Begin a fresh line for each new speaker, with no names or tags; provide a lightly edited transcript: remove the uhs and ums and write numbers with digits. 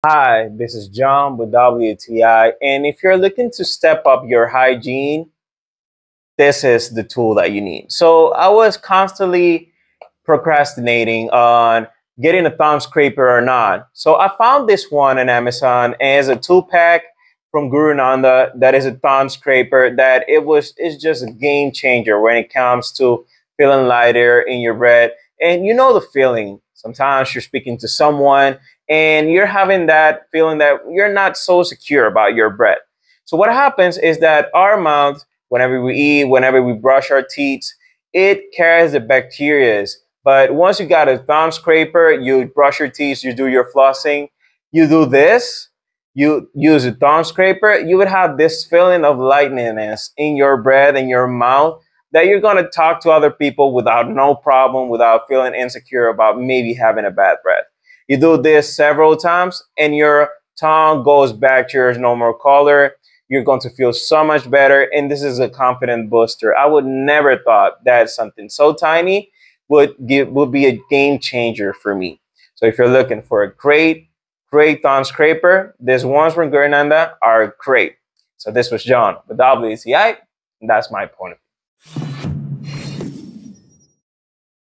Hi, this is John with WTI, and if you're looking to step up your hygiene, this is the tool that you need. So I was constantly procrastinating on getting a thumb scraper or not. So I found this one on Amazon, and it's a 2-pack from Guru Nanda that is a thumb scraper that it's just a game changer when it comes to feeling lighter in your breath. And you know the feeling. Sometimes you're speaking to someone and you're having that feeling that you're not so secure about your breath. So what happens is that our mouth, whenever we eat, whenever we brush our teeth, it carries the bacteria. But once you got a thumb scraper, you brush your teeth, you do your flossing, you do this, you use a thumb scraper, you would have this feeling of lightness in your breath and your mouth that you're going to talk to other people without no problem, without feeling insecure about maybe having a bad breath. You do this several times and your tongue goes back to your normal color. You're going to feel so much better, and this is a confidence booster. I would never thought that something so tiny would be a game changer for me. So if you're looking for a great thumb scraper, these ones from GuruNanda are great. So this was John with WTI, and that's my point of view.